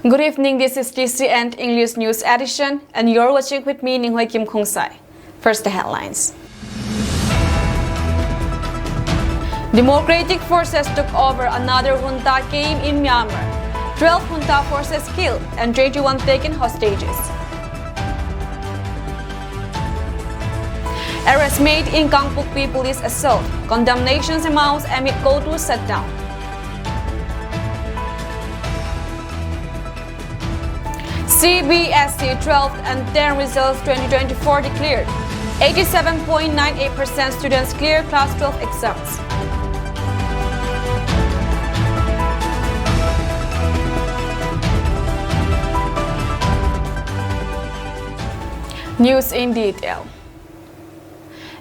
Good evening, this is TCN English News Edition, and you're watching with me, Ninghui Kim Kung Sai. First, the headlines. Democratic forces took over another junta game in Myanmar. 12 junta forces killed and 21 taken hostages. Arrest made in Kangpokpi police assault. Condemnations amounts amid go-to shutdown. CBSE 12th and 10 results 2024 declared. 87.98% students clear class 12 exams. News in detail.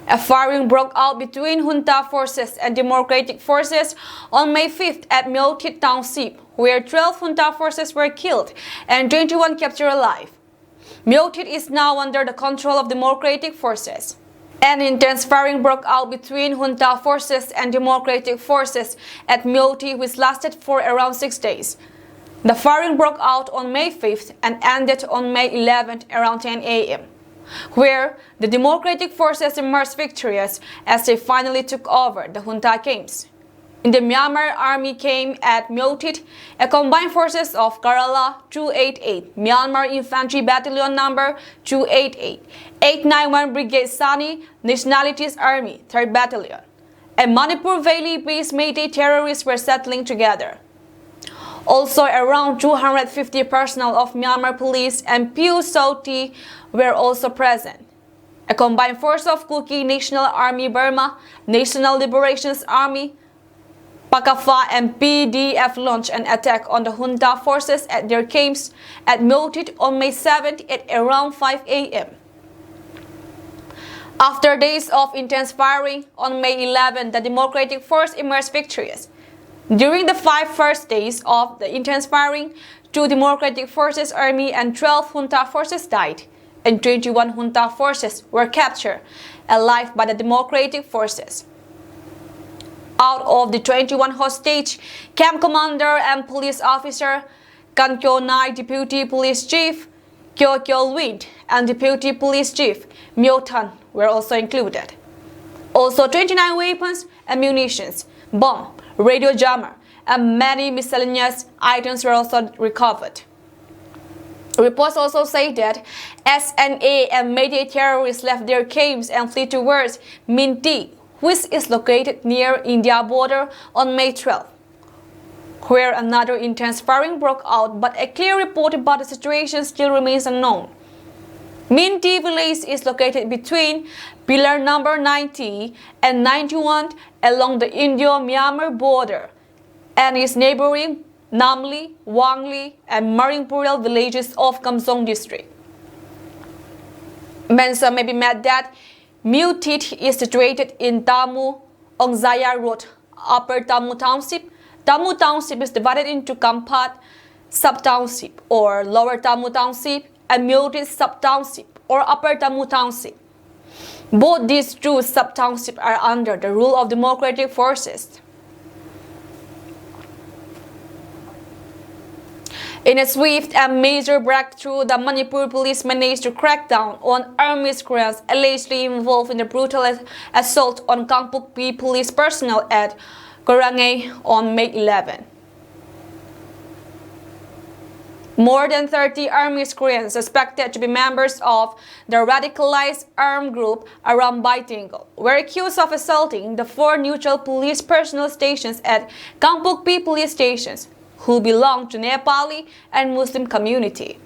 A firing broke out between junta forces and democratic forces on May 5th at Myo Thit Township, where 12 junta forces were killed and 21 captured alive. Myo Thit is now under the control of democratic forces. An intense firing broke out between junta forces and democratic forces at Myo Thit, which lasted for around 6 days. The firing broke out on May 5th and ended on May 11th around 10 a.m. where the democratic forces emerged victorious as they finally took over the junta games. In the Myanmar Army came at Myo Thit a combined forces of Kerala 288, Myanmar Infantry Battalion number 288, 891 Brigade Sani, Nationalities Army 3rd Battalion, and Manipur Valley-based Meitei terrorists were settling together. Also, around 250 personnel of Myanmar Police and PU-SOTI were also present. A combined force of Kuki National Army Burma, National Liberations Army, PAKAFA and PDF launched an attack on the junta forces at their camps at Myo Thit on May 7th at around 5 a.m. After days of intense firing, on May 11th, the democratic force emerged victorious. During the 5 first days of the intense firing, 2 democratic forces army and 12 junta forces died, and 21 junta forces were captured alive by the democratic forces. Out of the 21 hostage, camp commander and police officer Kan Kyo Nai, deputy police chief Kyo Kyo Wind, and deputy police chief Myo Tan were also included. Also, 29 weapons and munitions, bomb, radio jammer, and many miscellaneous items were also recovered. Reports also say that SNA and Meitei terrorists left their camps and fled towards Minti, which is located near India border, on May 12th, where another intense firing broke out, but a clear report about the situation still remains unknown. Minti village is located between pillar number 90 and 91 along the Indo-Myanmar border and is neighboring Namli, Wangli, and Maringpural villages of Kamsong district. Mention may be made that Myo Thit is situated in Tamu Ongzaya Road, Upper Tamu Township. Tamu Township is divided into Kampat Sub-Township or Lower Tamu Township and Myo Thit Sub-Township or Upper Tamu Township. Both these 2 sub-townships are under the rule of democratic forces. In a swift and major breakthrough, the Manipur police managed to crack down on armed miscreants allegedly involved in the brutal assault on Kangpokpi police personnel at Korange on May 11. More than 30 armed miscreants suspected to be members of the radicalized armed group Aram Baitingal were accused of assaulting the 4 neutral police personnel stations at Kangpokpi police stations, who belong to Nepali and Muslim community.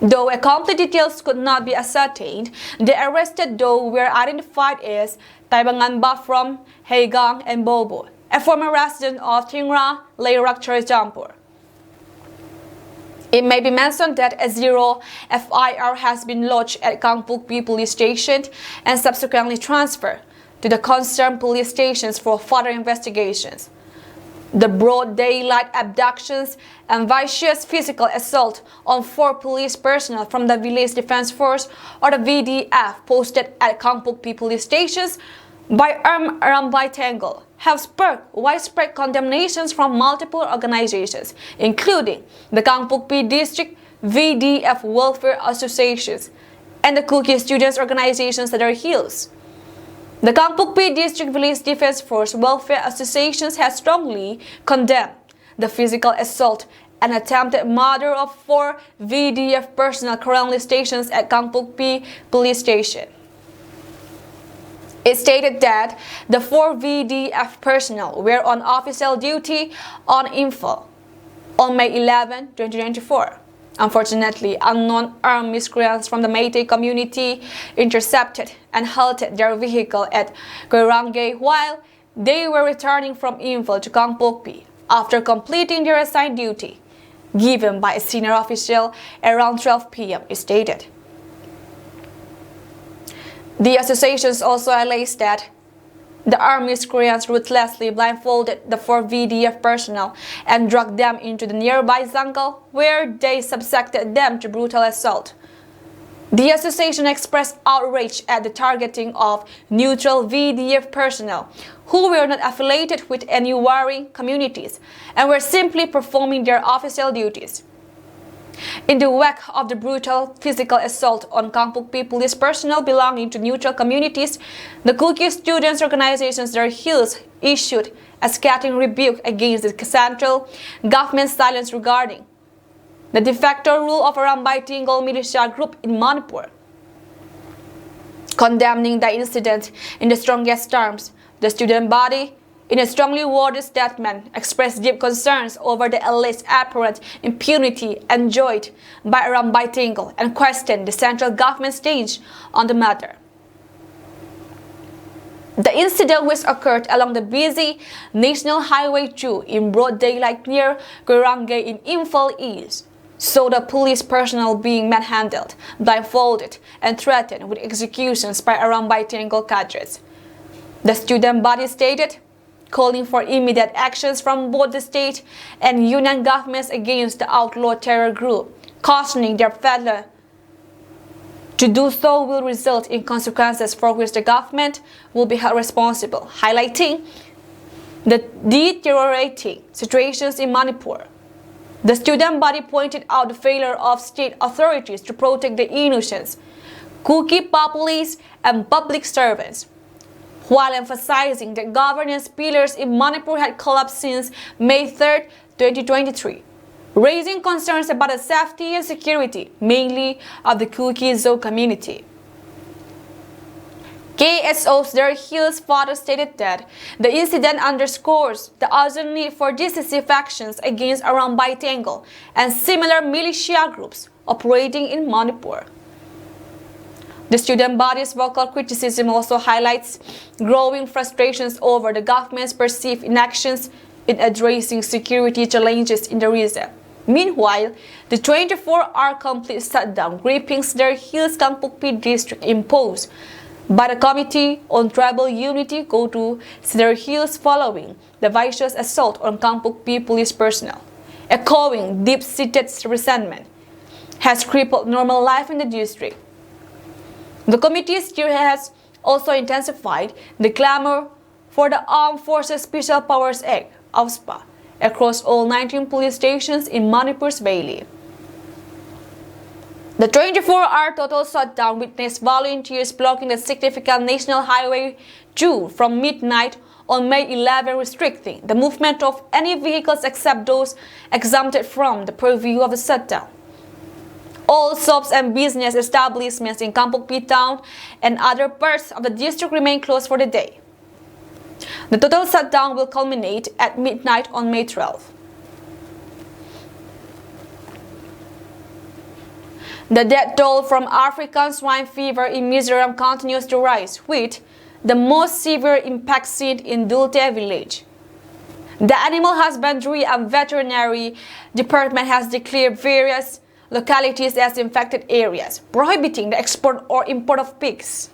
Though a complete details could not be ascertained, the arrested though were identified as Taibangan Ba from Haigang and Bobo, a former resident of Thingra, Layrak Jampur. It may be mentioned that a 0 FIR has been lodged at Kangpokpi police station and subsequently transferred to the concerned police stations for further investigations. The broad daylight abductions and vicious physical assault on 4 police personnel from the Village Defense Force or the VDF posted at Kangpokpi police stations by Aram Baitingal have sparked widespread condemnations from multiple organizations, including the Kangpokpi District VDF Welfare Associations and the Kuki Students Organizations at their heels. The Kangpokpi District Police Defense Force Welfare Associations has strongly condemned the physical assault and attempted murder of 4 VDF personnel currently stationed at Kangpokpi Police Station. It stated that the 4 VDF personnel were on official duty on Imphal on May 11, 2024. Unfortunately, unknown armed miscreants from the Meitei community intercepted and halted their vehicle at Koirangay while they were returning from Imphal to Kangpokpi after completing their assigned duty, given by a senior official around 12 p.m., it stated. The associations also alleged that the armed miscreants ruthlessly blindfolded the 4 VDF personnel and dragged them into the nearby jungle, where they subjected them to brutal assault. The association expressed outrage at the targeting of neutral VDF personnel who were not affiliated with any warring communities and were simply performing their official duties. In the wake of the brutal physical assault on Kangpokpi police personnel belonging to neutral communities, the Kuki Students Organizations their heels issued a scathing rebuke against the central government's silence regarding the de facto rule of Arambay Tingle militia group in Manipur. Condemning the incident in the strongest terms, the student body, in a strongly worded statement, expressed deep concerns over the alleged apparent impunity enjoyed by Arambay Tingle and questioned the central government's stance on the matter. The incident, which occurred along the busy National Highway 2 in broad daylight near Koirangay in Imphal East, saw the police personnel being manhandled, blindfolded, and threatened with executions by Arambay Tingle cadres. The student body stated, calling for immediate actions from both the state and union governments against the outlaw terror group, cautioning their failure to do so will result in consequences for which the government will be held responsible, highlighting the deteriorating situations in Manipur. The student body pointed out the failure of state authorities to protect the innocents, Kuki populace, and public servants, while emphasizing that governance pillars in Manipur had collapsed since May 3, 2023, raising concerns about the safety and security, mainly of the Kuki-Zo community. KSO's their heels further stated that the incident underscores the urgent need for decisive actions against Arambay Tingle and similar militia groups operating in Manipur. The student body's vocal criticism also highlights growing frustrations over the government's perceived inactions in addressing security challenges in the region. Meanwhile, the 24-hour complete shutdown gripping their heels Kangpokpi district imposed by the Committee on Tribal Unity go to their heels following the vicious assault on Kangpokpi police personnel, echoing deep-seated resentment, has crippled normal life in the district. The committee's chair has also intensified the clamor for the Armed Forces Special Powers Act, AFSPA, across all 19 police stations in Manipur's Valley. The 24-hour total shutdown witnessed volunteers blocking the significant National Highway 2 from midnight on May 11, restricting the movement of any vehicles except those exempted from the purview of the shutdown. All shops and business establishments in Kangpokpi town and other parts of the district remain closed for the day. The total shutdown will culminate at midnight on May 12. The death toll from African swine fever in Mizoram continues to rise, with the most severe impact seen in Dulte village. The Animal Husbandry and Veterinary Department has declared various localities as infected areas, prohibiting the export or import of pigs.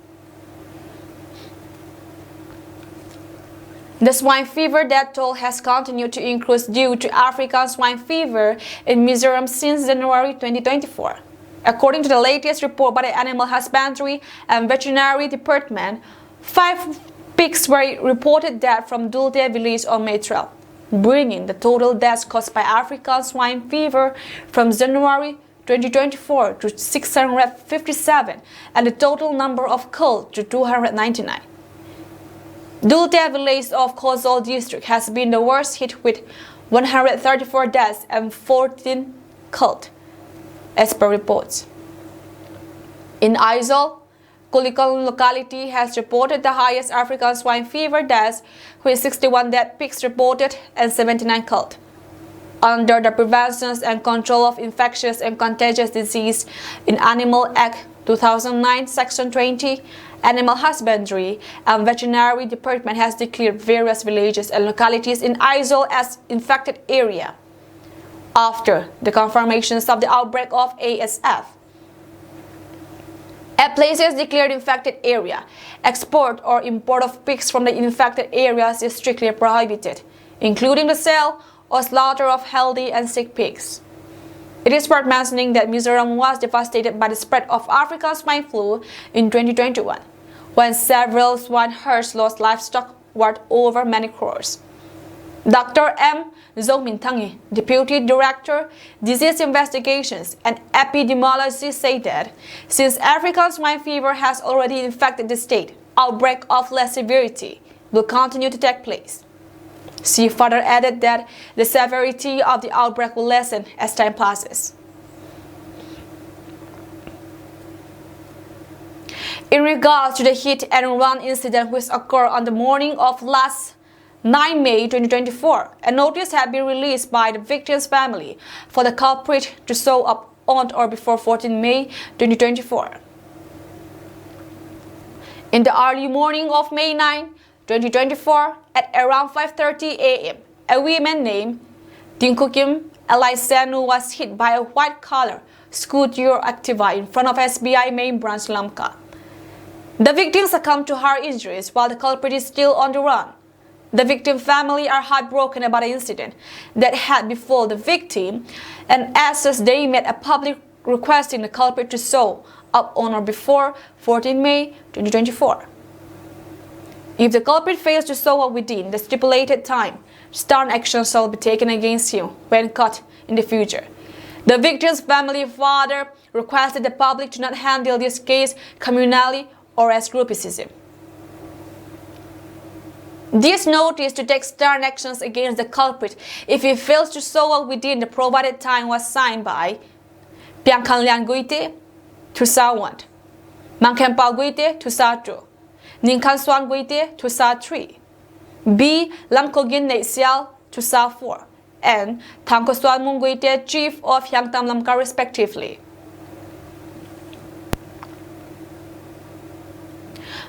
The swine fever death toll has continued to increase due to African swine fever in Mizoram since January 2024. According to the latest report by the Animal Husbandry and Veterinary Department, 5 pigs were reported dead from Dulte village on May 12, bringing the total deaths caused by African swine fever from January 2024 to 657 and the total number of killed to 299. Dulte village of Kozol district has been the worst hit with 134 deaths and 14 killed, as per reports. In Aizol, Kulikon locality has reported the highest African swine fever deaths, with 61 dead pigs reported and 79 killed. Under the Prevention and Control of Infectious and Contagious Disease in Animal Act 2009, Section 20, Animal Husbandry and Veterinary Department has declared various villages and localities in Aizol as infected area after the confirmations of the outbreak of ASF. At places declared infected area, export or import of pigs from the infected areas is strictly prohibited, including the sale or slaughter of healthy and sick pigs. It is worth mentioning that Mizoram was devastated by the spread of African swine flu in 2021, when several swine herds lost livestock worth over many crores. Dr. M. Zongmintangi, Deputy Director, Disease Investigations and Epidemiology, said that since African swine fever has already infected the state, outbreak of less severity will continue to take place. She further added that the severity of the outbreak will lessen as time passes. In regards to the hit and run incident which occurred on the morning of last 9 May 2024, a notice had been released by the victim's family for the culprit to show up on or before 14 May 2024. In the early morning of May 9, 2024, at around 5:30 a.m., a woman named Dinkukim Elisenu was hit by a white-collar scooter Activa in front of SBI main branch Lamka. The victim succumbed to her injuries while the culprit is still on the run. The victim family are heartbroken about the incident that had befallen the victim, and as such they made a public requesting the culprit to show up on or before 14 May 2024. If the culprit fails to show up within the stipulated time, stern action shall be taken against him when caught in the future. The victim's family further requested the public to not handle this case communally or as groupism. This notice to take stern actions against the culprit if he fails to show up within the provided time was signed by Piangkanlian Guite, 2001, Mangkempal Guite, 2002, Ninkanswan Guite, 2003, B. Lamkogin Neisial, 2004, and Tangkoswan Munguite, Chief of Yangtam Lamka, respectively.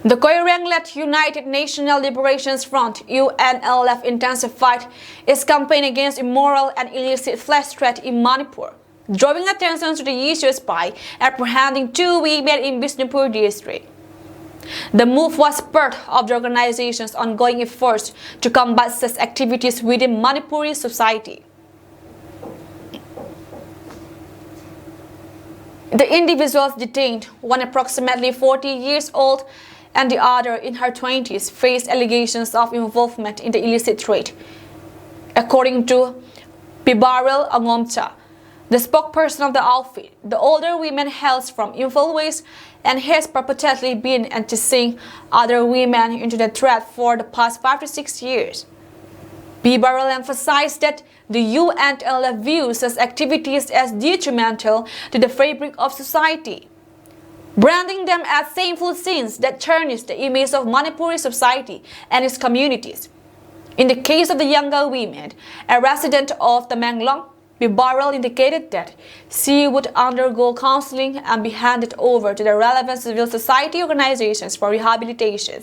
The Koireng-led United National Liberation Front (UNLF) intensified its campaign against immoral and illicit flesh trade in Manipur, drawing attention to the issues by apprehending 2 women in Bishnupur district. The move was part of the organization's ongoing efforts to combat such activities within Manipuri society. The individuals detained, one approximately 40 years old and the other in her 20s, faced allegations of involvement in the illicit trade. According to Pibarel Angomcha, the spokesperson of the outfit, the older women hails from Imphal West and has purportedly been enticing other women into the trade for the past 5 to 6 years. Pibarel emphasized that the UNLF views such activities as detrimental to the fabric of society, branding them as shameful sins that tarnish the image of Manipuri society and its communities. In the case of the younger women, a resident of the Menglong, Pibarel indicated that she would undergo counseling and be handed over to the relevant civil society organizations for rehabilitation.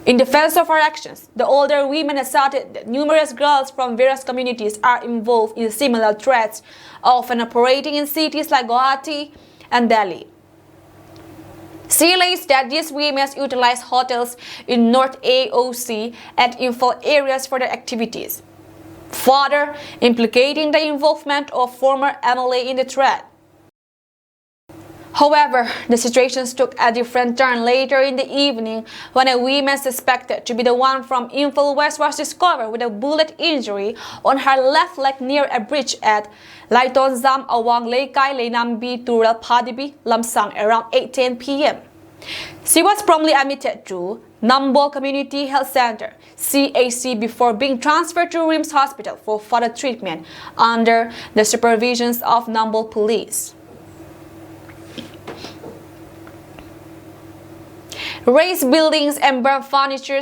In defense of her actions, the older women asserted that numerous girls from various communities are involved in similar threats, often operating in cities like Guwahati and Delhi. She alleged that these women utilize hotels in North AOC and Imphal areas for their activities, further implicating the involvement of former MLA in the threat. However, the situation took a different turn later in the evening when a woman suspected to be the one from Imphal West was discovered with a bullet injury on her left leg near a bridge at Laiton Zam Awang Leikai Leinambi Tural Padibi, Lamsang around 8:10 p.m. She was promptly admitted to Nambol Community Health Center, CAC, before being transferred to RIMS Hospital for further treatment under the supervision of Nambol Police. Razed buildings and burned furniture.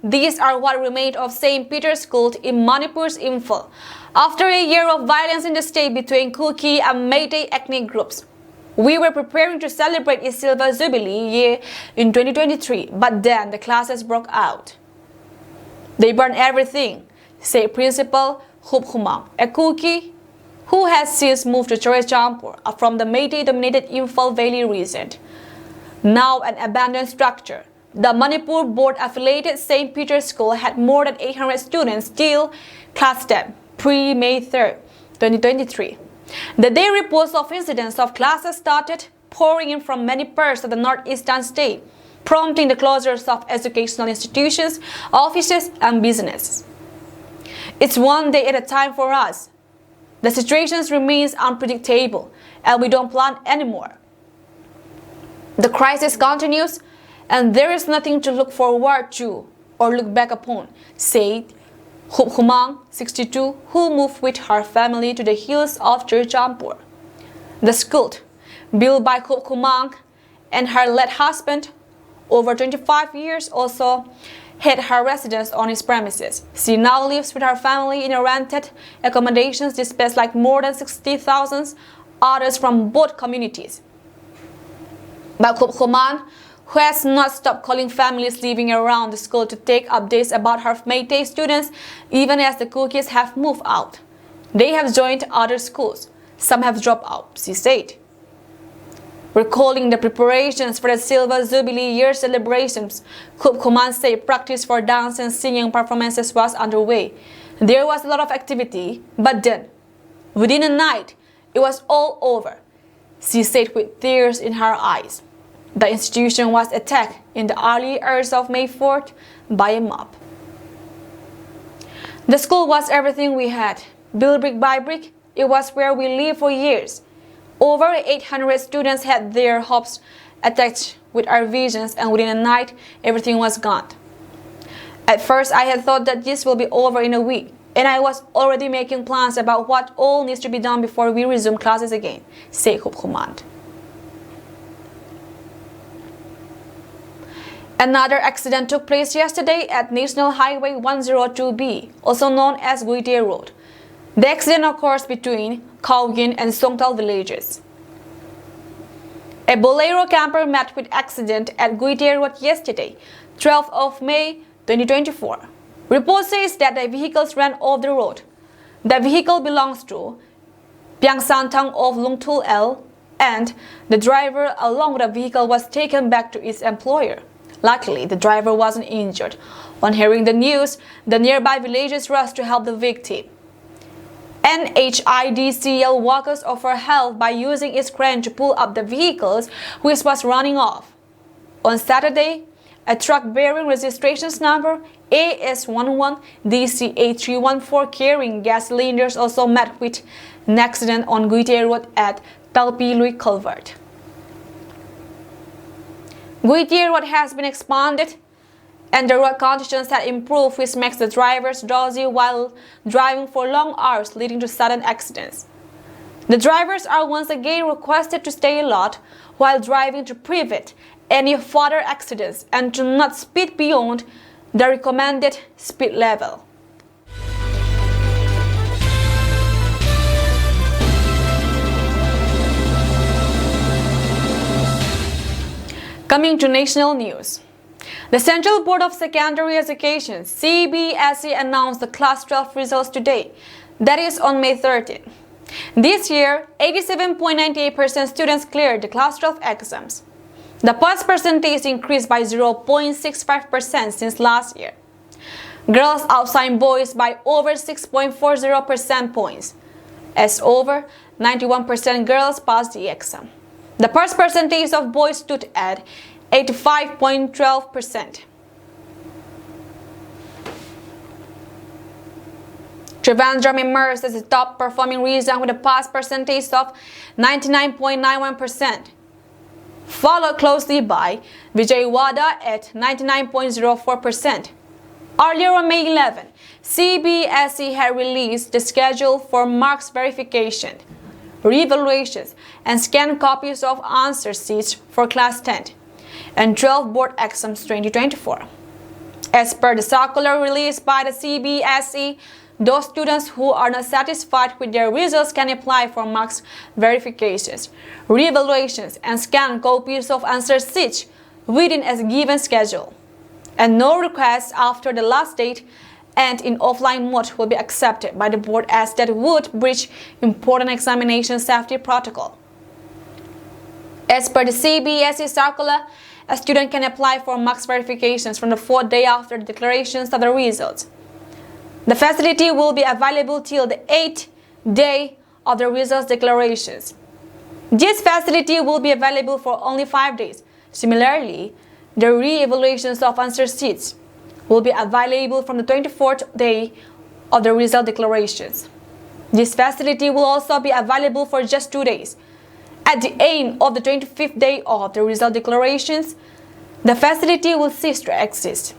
These are what remained of St. Peter's School in Manipur's Imphal, after a year of violence in the state between Kuki and Meitei ethnic groups. We were preparing to celebrate its Silver Jubilee year in 2023, but then the classes broke out. They burned everything, said Principal Hup Humang, a Kuki who has since moved to Chorchampur from the Meitei-dominated Imphal Valley region. Now an abandoned structure, the Manipur board-affiliated St. Peter's School had more than 800 students still classed them pre-May 3, 2023. The day reports of incidents of classes started pouring in from many parts of the northeastern state, prompting the closures of educational institutions, offices, and businesses. It's one day at a time for us. The situation remains unpredictable, and we don't plan anymore. The crisis continues, and there is nothing to look forward to or look back upon, said Hup Humang, 62, who moved with her family to the hills of Chorchampur. The school, built by Hup Humang and her late husband over 25 years, also had her residence on his premises. She now lives with her family in a rented accommodations displaced like more than 60,000 others from both communities. But Hup Humang, who has not stopped calling families living around the school to take updates about her Meitei students, even as the Kukis have moved out. They have joined other schools. Some have dropped out, she said. Recalling the preparations for the Silver Jubilee year celebrations, Hup Humang said practice for dance and singing performances was underway. There was a lot of activity, but then, within a night, it was all over, she said with tears in her eyes. The institution was attacked in the early hours of May 4th by a mob. The school was everything we had. Built brick by brick, it was where we lived for years. Over 800 students had their hopes attached with our visions, and within a night, everything was gone. At first, I had thought that this will be over in a week, and I was already making plans about what all needs to be done before we resume classes again, said Hup Humang. Another accident took place yesterday at National Highway 102B, also known as Guite Road. The accident occurs between Kaugin and Songtal villages. A Bolero camper met with accident at Guite Road yesterday, 12th of May 2024. Report says that the vehicles ran off the road. The vehicle belongs to Pyangsantang of Lungtul L, and the driver along with the vehicle was taken back to its employer. Luckily, the driver wasn't injured. On hearing the news, the nearby villagers rushed to help the victim. NHIDCL workers offered help by using its crane to pull up the vehicles which was running off. On Saturday, a truck bearing registration number AS11DC8314 carrying gas cylinders also met with an accident on Guite Road at Talpilui Culvert. Guite Road has been expanded and the road conditions had improved, which makes the drivers drowsy while driving for long hours, leading to sudden accidents. The drivers are once again requested to stay alert while driving to prevent any further accidents and to not speed beyond the recommended speed level. Coming to national news. The Central Board of Secondary Education, CBSE, announced the Class 12 results today, that is on May 13. This year, 87.98% students cleared the Class 12 exams. The pass percentage increased by 0.65% since last year. Girls outshined boys by over 6.40% points, as over 91% girls passed the exam. The pass percentage of boys stood at 85.12%. Trivandrum emerged as the top performing region with a pass percentage of 99.91%, followed closely by Vijayawada at 99.04%. Earlier on May 11, CBSE had released the schedule for marks verification, reevaluations, and scanned copies of answer sheets for Class 10 and 12 board exams 2024. As per the circular released by the CBSE, those students who are not satisfied with their results can apply for marks verifications, reevaluations, and scanned copies of answer sheets within a given schedule. And no requests after the last date and in offline mode will be accepted by the board, as that would breach important examination safety protocol. As per the CBSE circular, a student can apply for marks verifications from the 4th day after the declarations of the results. The facility will be available till the 8th day of the results declarations. This facility will be available for only 5 days. Similarly, the re-evaluations of answer sheets will be available from the 24th day of the result declarations. This facility will also be available for just 2 days. At the end of the 25th day of the result declarations, the facility will cease to exist.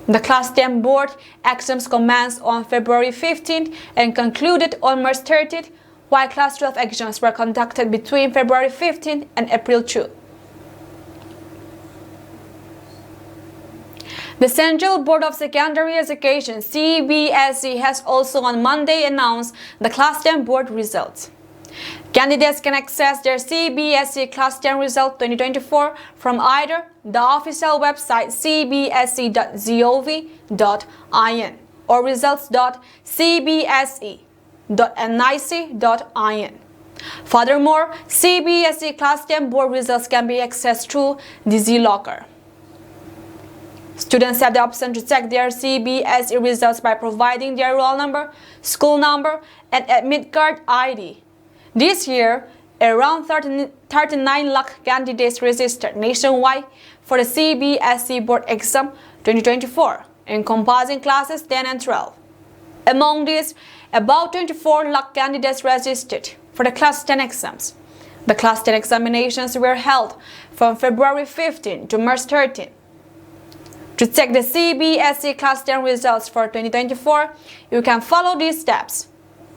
The Class 10 board exams commenced on February 15th and concluded on March 30th, while Class 12 exams were conducted between February 15th and April 2. The Central Board of Secondary Education (CBSE) has also on Monday announced the Class 10 board results. Candidates can access their CBSE Class 10 Result 2024 from either the official website cbse.gov.in or results.cbse.nic.in. Furthermore, CBSE Class 10 board results can be accessed through DigiLocker. Students have the option to check their CBSE results by providing their roll number, school number, and admit card ID. This year, around 39 lakh candidates registered nationwide for the CBSE Board Exam 2024, encompassing classes 10 and 12. Among these, about 24 lakh candidates registered for the Class 10 exams. The Class 10 examinations were held from February 15 to March 13. To check the CBSE Class 10 results for 2024, you can follow these steps.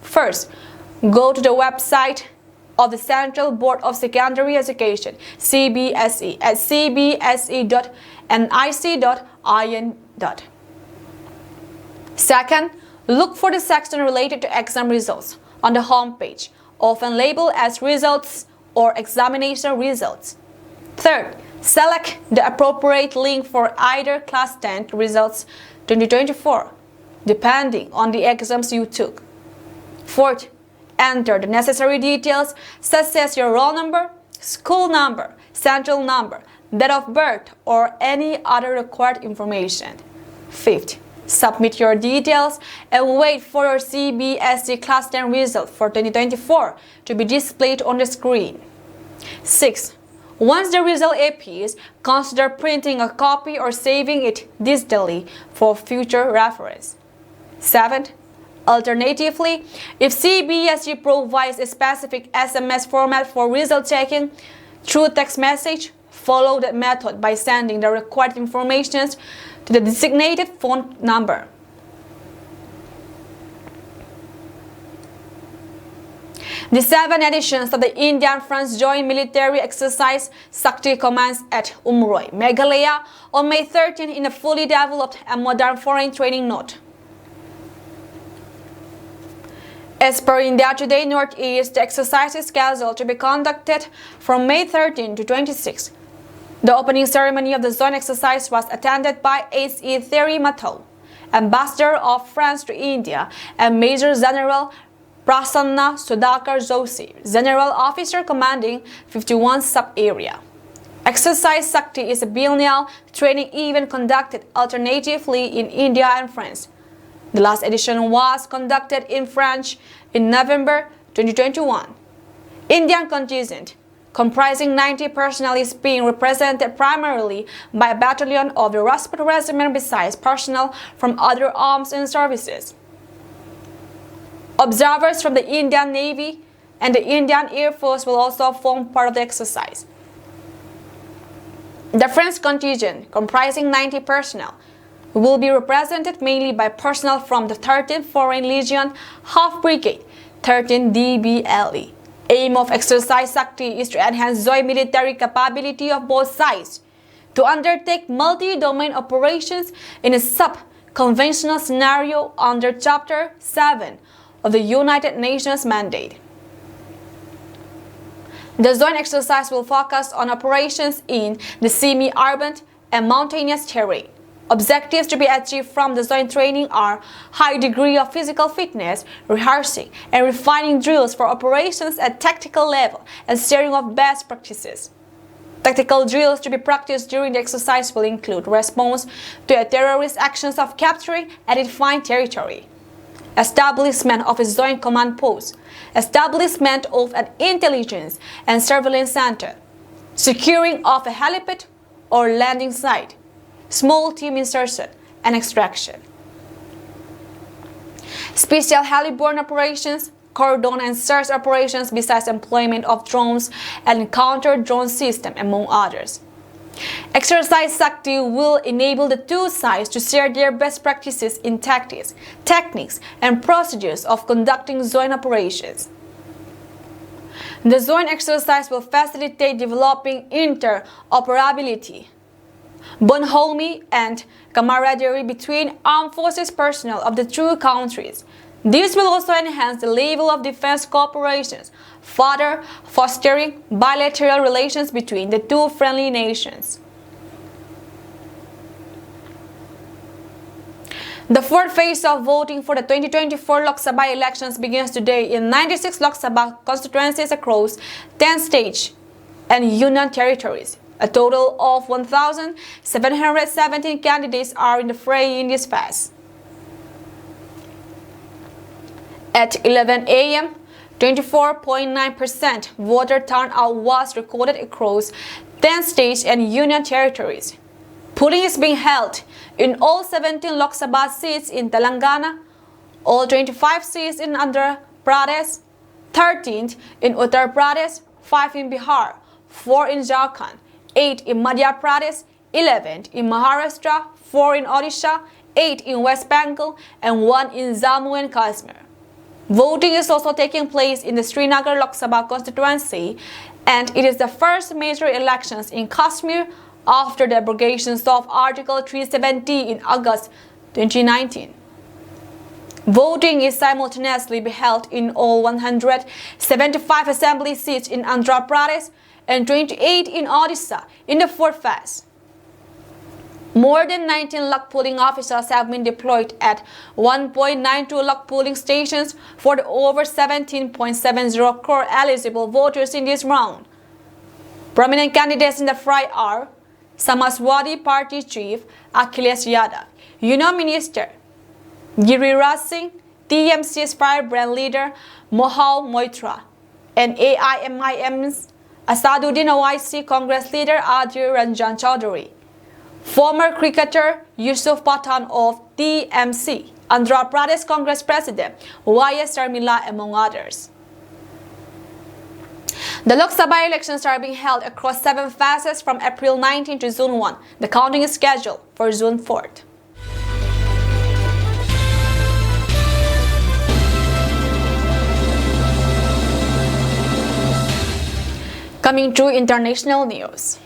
First, go to the website of the Central Board of Secondary Education (CBSE) at cbse.nic.in. Second, look for the section related to exam results on the homepage, often labeled as Results or Examination Results. Third, select the appropriate link for either Class 10 Results 2024, depending on the exams you took. Fourth, enter the necessary details such as your roll number, school number, central number, date of birth, or any other required information. Fifth, submit your details and wait for your CBSE Class 10 result for 2024 to be displayed on the screen. Sixth, once the result appears, consider printing a copy or saving it digitally for future reference. Seventh, alternatively, if CBSE provides a specific SMS format for result checking through text message, follow that method by sending the required information to the designated phone number. The 7th editions of the India-France Joint Military Exercise Shakti commenced at Umroi, Meghalaya on May 13 in a fully developed and modern foreign training node. As per India Today Northeast, the exercise is scheduled to be conducted from May 13 to 26. The opening ceremony of the joint exercise was attended by H.E. Thierry Mathou, Ambassador of France to India, and Major General Prasanna Sudhakar Joshi, General Officer commanding 51 sub-area. Exercise Shakti is a biennial training event conducted alternatively in India and France. The last edition was conducted in France in November 2021. Indian contingent comprising 90 personnel, is being represented primarily by a battalion of the Rajput Regiment besides personnel from other arms and services. Observers from the Indian Navy and the Indian Air Force will also form part of the exercise. The French contingent, comprising 90 personnel, will be represented mainly by personnel from the 13th Foreign Legion Half Brigade, 13 DBLE. Aim of exercise Shakti is to enhance joint military capability of both sides, to undertake multi-domain operations in a sub-conventional scenario under Chapter 7 of the United Nations Mandate. The joint exercise will focus on operations in the semi-urban and mountainous terrain. Objectives to be achieved from the joint training are high degree of physical fitness, rehearsing and refining drills for operations at tactical level, and sharing of best practices. Tactical drills to be practiced during the exercise will include response to a terrorist actions of capturing a defined territory, establishment of a joint command post, establishment of an intelligence and surveillance center, securing of a helipad or landing site, small team insertion and extraction. Special heli-borne operations, cordon and search operations besides employment of drones and counter-drone system, among others. Exercise Shakti will enable the two sides to share their best practices in tactics, techniques, and procedures of conducting joint operations. The joint exercise will facilitate developing interoperability, bonhomie, and camaraderie between armed forces personnel of the two countries. This will also enhance the level of defense cooperation, further fostering bilateral relations between the two friendly nations. The fourth phase of voting for the 2024 Lok Sabha elections begins today in 96 Lok Sabha constituencies across 10 states and union territories. A total of 1,717 candidates are in the fray in this phase. At 11 a.m., 24.9% voter turnout was recorded across 10 states and union territories. Polling is being held in all 17 Lok Sabha seats in Telangana, all 25 seats in Andhra Pradesh, 13 in Uttar Pradesh, 5 in Bihar, 4 in Jharkhand, 8 in Madhya Pradesh, 11 in Maharashtra, 4 in Odisha, 8 in West Bengal, and 1 in Jammu and Kashmir. Voting is also taking place in the Srinagar Lok Sabha constituency, and it is the first major elections in Kashmir after the abrogation of Article 370 in August 2019. Voting is simultaneously be held in all 175 assembly seats in Andhra Pradesh and 28 in Odisha in the fourth phase. More than 19 lakh polling officers have been deployed at 1.92 lakh polling stations for the over 17.70 crore eligible voters in this round. Prominent candidates in the fray are Samajwadi Party Chief Akhilesh Yadav, Union Minister Giriraj Singh, TMC's firebrand leader Mohal Moitra, and AIMIM's Asaduddin Owaisi Congress leader Adhir Ranjan Chaudhary. Former cricketer Yusuf Pathan of TMC, Andhra Pradesh Congress President Y.S. Sharmila, among others. The Lok Sabha elections are being held across 7 phases from April 19 to June 1. The counting is scheduled for June 4th. Coming to international news.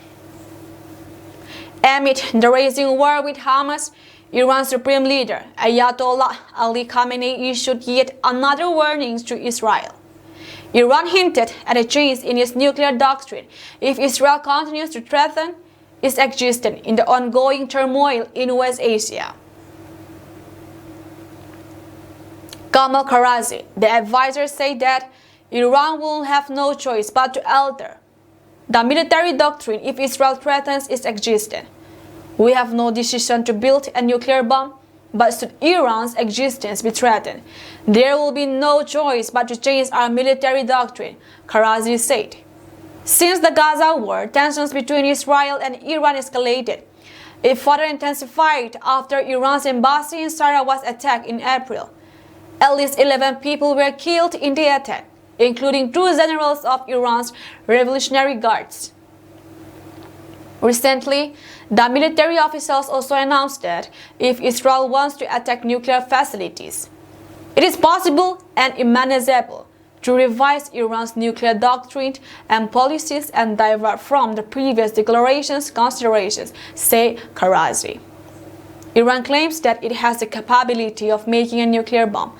Amid the raging war with Hamas, Iran's supreme leader Ayatollah Ali Khamenei issued yet another warning to Israel. Iran hinted at a change in its nuclear doctrine if Israel continues to threaten its existence in the ongoing turmoil in West Asia. Kamal Karazi, the advisor, said that Iran will have no choice but to alter the military doctrine if Israel threatens its existence. We have no decision to build a nuclear bomb, but should Iran's existence be threatened, there will be no choice but to change our military doctrine, Karazi said. Since the Gaza war, tensions between Israel and Iran escalated. It further intensified after Iran's embassy in Syria was attacked in April. At least 11 people were killed in the attack, including 2 generals of Iran's Revolutionary Guards. Recently, the military officials also announced that if Israel wants to attack nuclear facilities, it is possible and imaginable to revise Iran's nuclear doctrine and policies and divert from the previous declarations' considerations, say Karazi. Iran claims that it has the capability of making a nuclear bomb.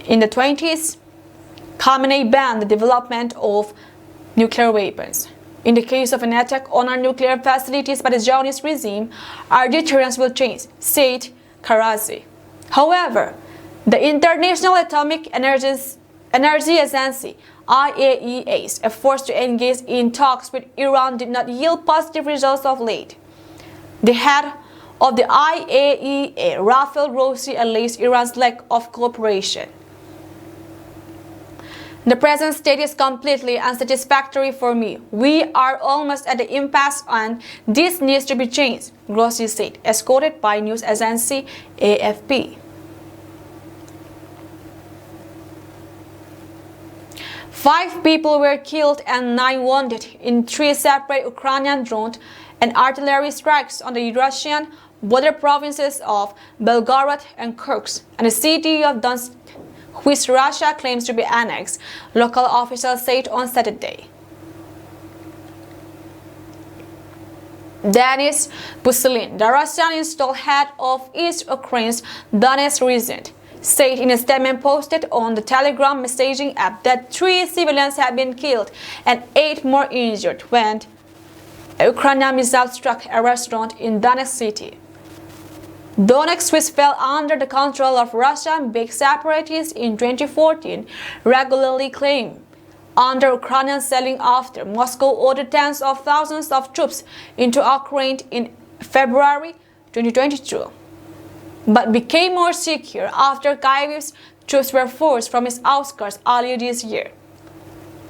In the 20s, Khamenei banned the development of nuclear weapons. In the case of an attack on our nuclear facilities by the Zionist regime, our deterrence will change, said Karazi. However, the International Atomic Energy Agency IAEA's efforts to engage in talks with Iran did not yield positive results of late. The head of the IAEA, Rafael Grossi, alleged Iran's lack of cooperation. The present state is completely unsatisfactory for me. We are almost at the impasse and this needs to be changed, Grossi said, as quoted by news agency AFP. Five people were killed and 9 wounded in 3 separate Ukrainian drone and artillery strikes on the Russian border provinces of Belgorod and Kursk and the city of Donetsk, which Russia claims to be annexed, local officials said on Saturday. Denis Pushilin, the Russian-installed head of East Ukraine's Donetsk region, said in a statement posted on the Telegram messaging app that 3 civilians had been killed and 8 more injured when a Ukrainian missile struck a restaurant in Donetsk city. Donetsk, which fell under the control of Russian-backed separatists in 2014, regularly claimed under Ukrainian selling after Moscow ordered tens of thousands of troops into Ukraine in February 2022, but became more secure after Kyiv's troops were forced from its outskirts earlier this year.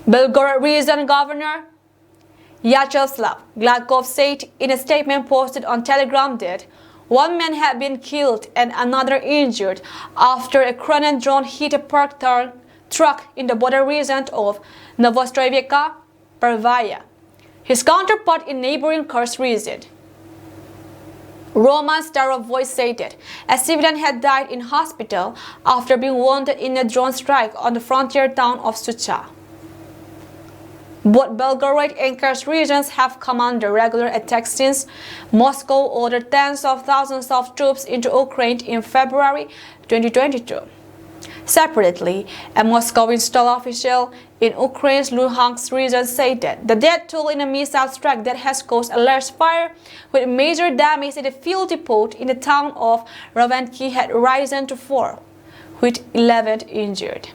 Belgorod region Governor Vyacheslav Gladkov said in a statement posted on Telegram that 1 man had been killed and another injured after a Ukrainian drone hit a parked truck in the border region of Novostroyevka Pervaya, his counterpart in neighboring Kursk region. Roman Starovoy said that a civilian had died in hospital after being wounded in a drone strike on the frontier town of Sucha. Both Belgorod and Kursk regions have come under regular attacks since Moscow ordered tens of thousands of troops into Ukraine in February 2022. Separately, a Moscow-installed official in Ukraine's Luhansk region said that the death toll in a missile strike that has caused a large fire with major damage at a fuel depot in the town of Rovenki had risen to 4, with 11 injured.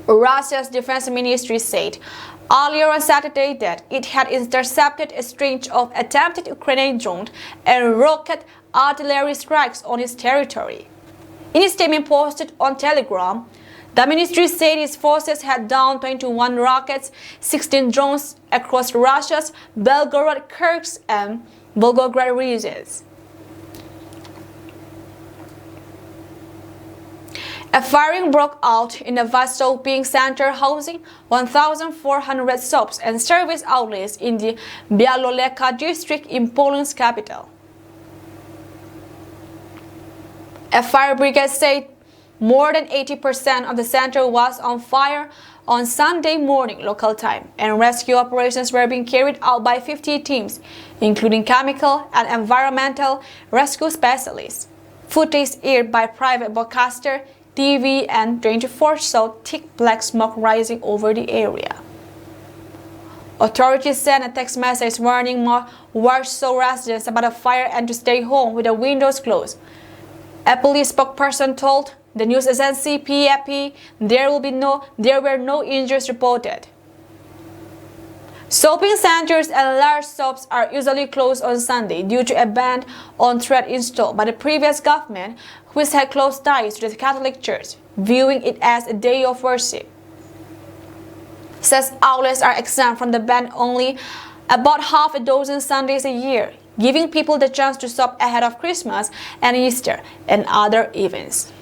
Russia's defense ministry said earlier on Saturday that it had intercepted a string of attempted Ukrainian drone and rocket artillery strikes on its territory. In a statement posted on Telegram, the ministry said its forces had downed 21 rockets, 16 drones across Russia's Belgorod, Kursk, and Volgograd regions. A firing broke out in a vast shopping center housing 1,400 shops and service outlets in the Bialoleka district in Poland's capital. A fire brigade said more than 80% of the center was on fire on Sunday morning local time, and rescue operations were being carried out by 50 teams, including chemical and environmental rescue specialists. Footage aired by private broadcaster TV and 24 showed thick black smoke rising over the area. Authorities sent a text message warning Warsaw residents about a fire and to stay home with the windows closed. A police spokesperson told the news agency PAP there were no injuries reported. Shopping centers and large shops are usually closed on Sunday due to a ban on trade installed by the previous government, which had close ties to the Catholic Church, viewing it as a day of worship. says outlets are exempt from the ban only about half a dozen Sundays a year, giving people the chance to shop ahead of Christmas and Easter and other events.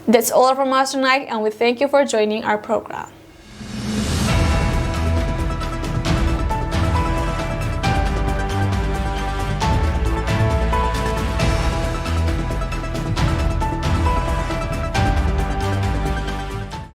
That's all from us tonight, and we thank you for joining our program.